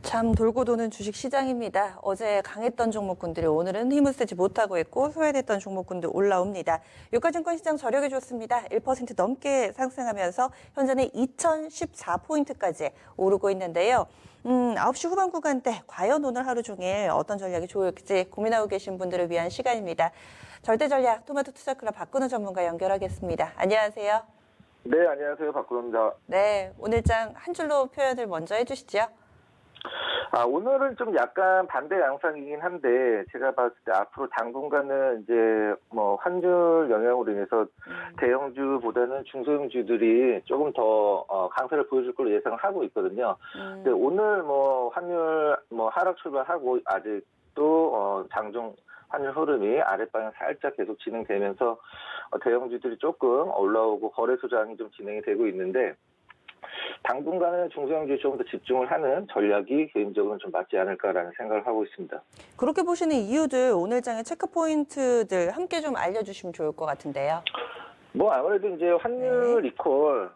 참 돌고 도는 주식 시장입니다. 어제 강했던 종목군들이 오늘은 힘을 쓰지 못하고 있고 소외됐던 종목군들 올라옵니다. 유가증권 시장 저력이 좋습니다. 1% 넘게 상승하면서 현재는 2014포인트까지 오르고 있는데요. 9시 후반 구간대 과연 오늘 하루 종일 어떤 전략이 좋을지 고민하고 계신 분들을 위한 시간입니다. 절대전략 토마토 투자클럽 박근우 전문가 연결하겠습니다. 안녕하세요. 네, 안녕하세요. 박근호입니다. 네, 오늘장 한 줄로 표현을 먼저 해주시죠. 오늘은 좀 약간 반대 양상이긴 한데, 제가 봤을 때 앞으로 당분간은 이제 환율 영향으로 인해서 대형주보다는 중소형주들이 조금 더 강세를 보여줄 걸로 예상을 하고 있거든요. 근데 오늘 환율 하락 출발하고 아직도 장중 환율 흐름이 아랫방향 살짝 계속 진행되면서 대형주들이 조금 올라오고 거래 소장이 좀 진행이 되고 있는데, 당분간은 중소형주에 조금 더 집중을 하는 전략이 개인적으로는 좀 맞지 않을까라는 생각을 하고 있습니다. 그렇게 보시는 이유들, 오늘장의 체크포인트들 함께 좀 알려주시면 좋을 것 같은데요. 아무래도 이제 환율 이퀄,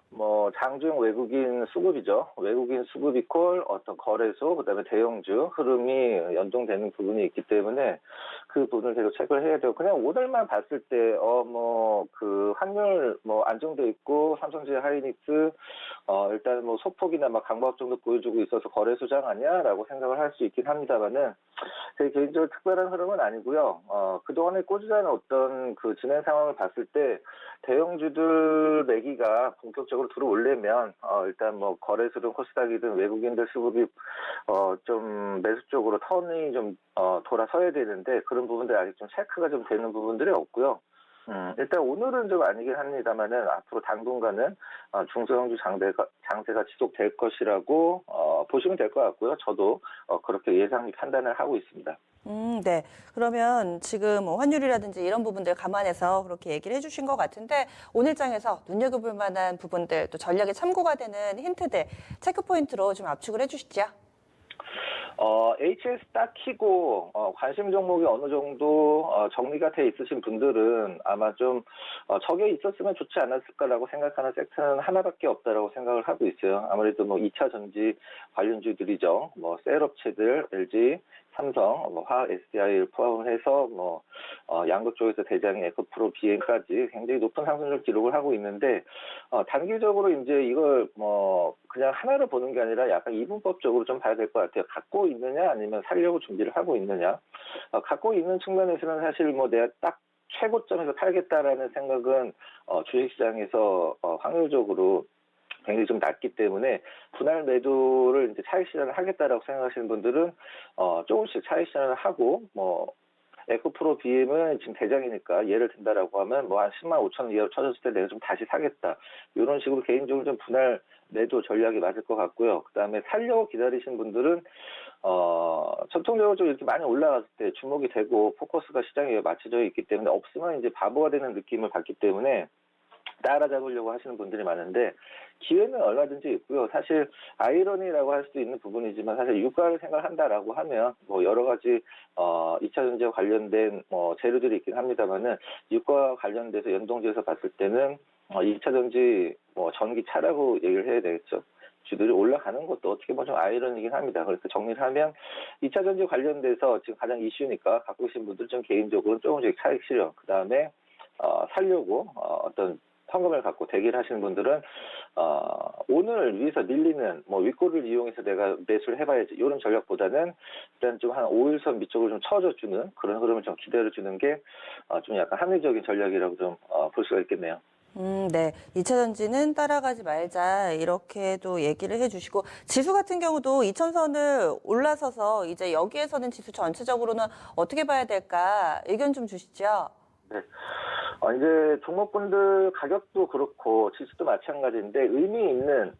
장중 외국인 수급이죠. 외국인 수급 이퀄, 어떤 거래소, 그 다음에 대형주 흐름이 연동되는 부분이 있기 때문에 그 부분을 계속 체크를 해야 되고, 그냥 오늘만 봤을 때, 환율 안정돼 있고, 삼성전자 하이닉스, 일단 소폭이나 강보합 정도 보여주고 있어서 거래 소장 아니야라고 생각을 할 수 있긴 합니다만은, 제 개인적으로 특별한 흐름은 아니고요. 그동안에 꾸준한 어떤 그 진행 상황을 봤을 때, 대형주들 매기가 본격적으로 들어오려면 일단 거래소든 코스닥이든 외국인들 수급이 좀 매수 쪽으로 턴이 좀 돌아서야 되는데, 그런 부분들이 아직 좀 체크가 좀 되는 부분들이 없고요. 일단 오늘은 좀 아니긴 합니다만은 앞으로 당분간은 중소형주 장세가 지속될 것이라고 보시면 될 것 같고요. 저도 그렇게 판단을 하고 있습니다. 네. 그러면 지금 환율이라든지 이런 부분들 감안해서 그렇게 얘기를 해주신 것 같은데, 오늘장에서 눈여겨볼 만한 부분들, 또 전략에 참고가 되는 힌트들, 체크포인트로 좀 압축을 해주시죠. HS 딱 키고 관심 종목이 어느 정도 정리가 돼 있으신 분들은 아마 좀 저게 있었으면 좋지 않았을까라고 생각하는 섹터는 하나밖에 없다라고 생각을 하고 있어요. 아무래도 2차 전지 관련주들이죠. 셀업체들, LG, 삼성, 화학 SDI를 포함을 해서 양극 쪽에서 대장의 에코프로 BM까지 굉장히 높은 상승률 기록을 하고 있는데, 단기적으로 이제 이걸 그냥 하나로 보는 게 아니라 약간 이분법적으로 좀 봐야 될 것 같아요. 갖고 있느냐 아니면 살려고 준비를 하고 있느냐. 갖고 있는 측면에서는 사실 내가 딱 최고점에서 팔겠다라는 생각은 주식시장에서 확률적으로 굉장히 좀 낮기 때문에 분할 매도를 이제 차익 실현을 하겠다라고 생각하시는 분들은 조금씩 차익 실현을 하고 에코프로 BM은 지금 대장이니까 예를 든다라고 하면 한 10만 5천 원 이하로 쳐졌을 때 내가 좀 다시 사겠다. 이런 식으로 개인적으로 좀 분할 매도 전략이 맞을 것 같고요. 그 다음에 살려고 기다리신 분들은 전통적으로 좀 이렇게 많이 올라갔을 때 주목이 되고 포커스가 시장에 맞춰져 있기 때문에 없으면 이제 바보가 되는 느낌을 받기 때문에 따라잡으려고 하시는 분들이 많은데, 기회는 얼마든지 있고요. 사실 아이러니라고 할 수도 있는 부분이지만, 사실 유가를 생각한다라고 하면 여러 가지 2차 전지와 관련된 재료들이 있긴 합니다만은, 유가와 관련돼서 연동지어서 봤을 때는 2차 전지 전기차라고 얘기를 해야 되겠죠. 주들이 올라가는 것도 어떻게 보면 좀 아이러니긴 합니다. 그래서 정리를 하면 2차 전지 관련돼서 지금 가장 이슈니까 갖고 계신 분들 좀 개인적으로 조금씩 차익 실현, 그 다음에 살려고 어떤 현금을 갖고 대기를 하시는 분들은 오늘 위에서 밀리는 윗골을 이용해서 내가 매수를 해봐야지, 이런 전략보다는 일단 좀 한 5일선 밑쪽을 좀 쳐줘주는 그런 흐름을 좀 기다려주는 게 좀 약간 합리적인 전략이라고 좀 볼 수가 있겠네요. 네. 2차 전지는 따라가지 말자, 이렇게도 얘기를 해주시고, 지수 같은 경우도 2000선을 올라서서 이제 여기에서는 지수 전체적으로는 어떻게 봐야 될까 의견 좀 주시죠. 네. 이제 종목군들 가격도 그렇고 지수도 마찬가지인데, 의미 있는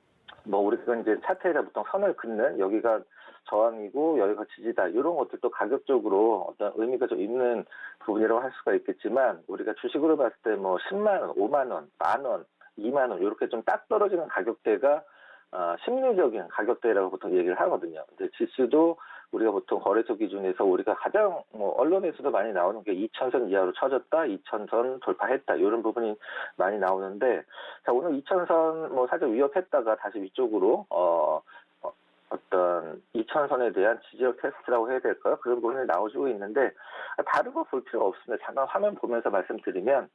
우리가 이제 차트에다 보통 선을 긋는, 여기가 저항이고 여기가 지지다, 이런 것들도 가격적으로 어떤 의미가 좀 있는 부분이라고 할 수가 있겠지만, 우리가 주식으로 봤을 때 10만 원, 5만 원, 만 원, 2만 원 이렇게 좀 딱 떨어지는 가격대가 심리적인 가격대라고 보통 얘기를 하거든요. 근데 지수도 우리가 보통 거래소 기준에서 우리가 가장 언론에서도 많이 나오는 게 2,000선 이하로 쳐졌다, 2,000선 돌파했다, 이런 부분이 많이 나오는데, 자, 오늘 2,000선 살짝 위협했다가 다시 위쪽으로 어떤 이천선에 대한 지지력 테스트라고 해야 될까요? 그런 부분이 나와주고 있는데 다른 거 볼 필요가 없습니다. 잠깐 화면 보면서 말씀드리면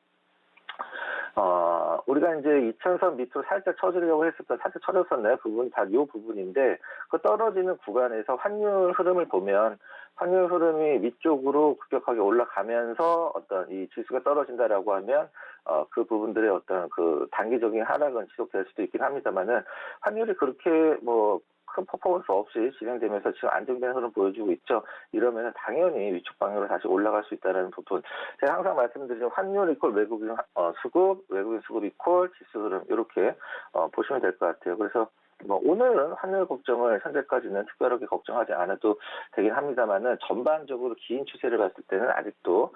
우리가 이제 이천선 밑으로 살짝 쳐주려고 했을 때 살짝 쳐졌었나요? 부분 다 요 부분인데 그 떨어지는 구간에서 환율 흐름을 보면 환율 흐름이 위쪽으로 급격하게 올라가면서 어떤 이 지수가 떨어진다라고 하면 그 부분들의 어떤 그 단기적인 하락은 지속될 수도 있긴 합니다만은 환율이 그렇게 뭐 큰 퍼포먼스 없이 진행되면서 지금 안정된 흐름 보여주고 있죠. 이러면 당연히 위쪽 방향으로 다시 올라갈 수 있다는 부분. 제가 항상 말씀드리는 환율 이퀄 외국인 수급, 외국인 수급 이퀄 지수 흐름 이렇게 보시면 될 것 같아요. 그래서 뭐 오늘은 환율 걱정을 현재까지는 특별하게 걱정하지 않아도 되긴 합니다만은 전반적으로 긴 추세를 봤을 때는 아직도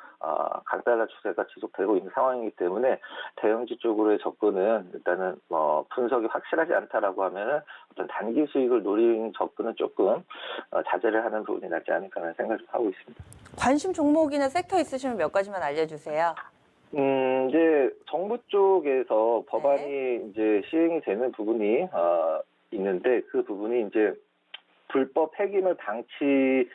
강달러 추세가 지속되고 있는 상황이기 때문에 대형주 쪽으로의 접근은 일단은 분석이 확실하지 않다라고 하면은 어떤 단기 수익을 노린 접근은 조금 자제를 하는 부분이 낫지 않을까 하는 생각을 하고 있습니다. 관심 종목이나 섹터 있으시면 몇 가지만 알려주세요. 이제 정부 쪽에서 법안이 이제 시행이 되는 부분이 있는데 그 부분이 이제 불법 폐기물 방치에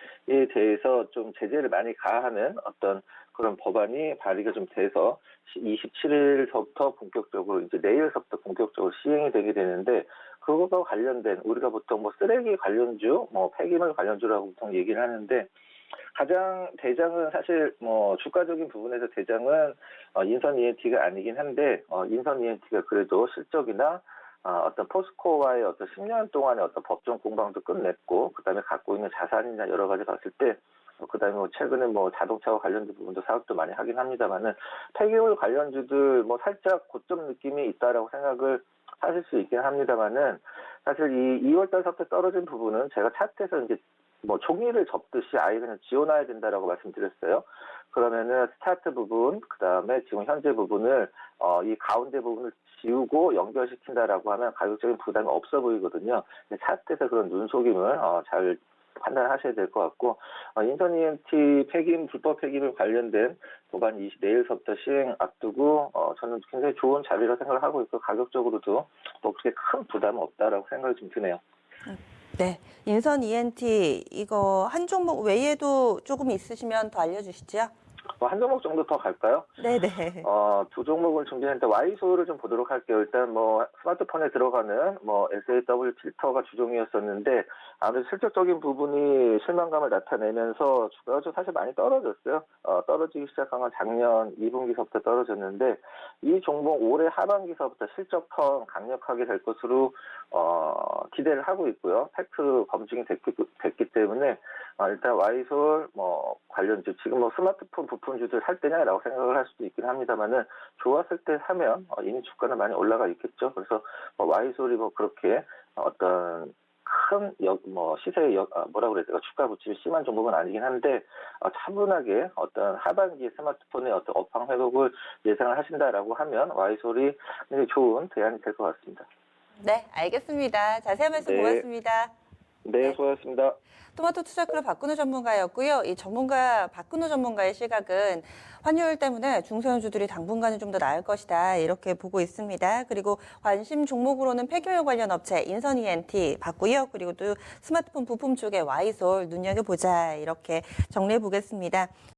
대해서 좀 제재를 많이 가하는 어떤 그런 법안이 발의가 좀 돼서 27일서부터 본격적으로 이제 내일서부터 본격적으로 시행이 되게 되는데 그것과 관련된 우리가 보통 뭐 쓰레기 관련주, 뭐 폐기물 관련주라고 보통 얘기를 하는데 가장 대장은 사실 뭐 주가적인 부분에서 대장은 인선 ENT가 아니긴 한데 인선 ENT가 그래도 실적이나 어떤 포스코와의 어떤 10년 동안의 어떤 법정 공방도 끝냈고 그다음에 갖고 있는 자산이나 여러 가지 봤을 때 그다음에 뭐 최근에 뭐 자동차와 관련된 부분도 사업도 많이 하긴 합니다만은 폐기물 관련주들 뭐 살짝 고점 느낌이 있다라고 생각을 하실 수 있긴 합니다만은 사실 이 2월 달부터 떨어진 부분은 제가 차트에서 이제 뭐 종이를 접듯이 아예 그냥 지워놔야 된다라고 말씀드렸어요. 그러면은 스타트 부분, 그 다음에 지금 현재 부분을 이 가운데 부분을 지우고 연결시킨다라고 하면 가격적인 부담이 없어 보이거든요. 차트에서 그런 눈속임을 잘 판단하셔야 될 것 같고 인선 ENT 불법 폐기물 관련된 법안이 내일서부터 시행 앞두고 저는 굉장히 좋은 자리라고 생각을 하고 있고 가격적으로도 뭐 그렇게 큰 부담은 없다라고 생각이 좀 드네요. 네, 인선 ENT 이거 한 종목 외에도 조금 있으시면 더 알려주시죠. 한 종목 정도 더 갈까요? 네네. 두 종목을 준비했는데 와이소를 좀 보도록 할게요. 일단 뭐 스마트폰에 들어가는 뭐 SAW 필터가 주종이었었는데 아무래도 실질적인 부분이 실망감을 나타내면서 주가가 좀 사실 많이 떨어졌어요. 떨어지기 시작한 건 작년 2분기서부터 떨어졌는데 이 종목 올해 하반기서부터 실적턴 강력하게 될 것으로 기대를 하고 있고요. 팩트 검증이 됐기 때문에 일단 와이솔 뭐 관련주 지금 뭐 스마트폰 부품주들 살 때냐라고 생각을 할 수도 있긴 합니다만은 좋았을 때 사면 이미 주가는 많이 올라가 있겠죠. 그래서 와이솔이 뭐 그렇게 어떤 큰 시세의 뭐라 그래야 될까 주가 부침이 심한 종목은 아니긴 한데 차분하게 어떤 하반기 스마트폰의 어떤 업황 회복을 예상을 하신다라고 하면 와이솔이 굉장히 좋은 대안이 될 것 같습니다. 네, 알겠습니다. 자세한 말씀 네. 고맙습니다. 네, 수고하셨습니다. 토마토 투자클럽 박근호 전문가였고요. 이 박근호 전문가의 시각은 환율 때문에 중소형주들이 당분간은 좀 더 나을 것이다 이렇게 보고 있습니다. 그리고 관심 종목으로는 폐기물 관련 업체 인선 ENT 봤고요. 그리고 또 스마트폰 부품 쪽의 와이솔 눈여겨보자 이렇게 정리해 보겠습니다.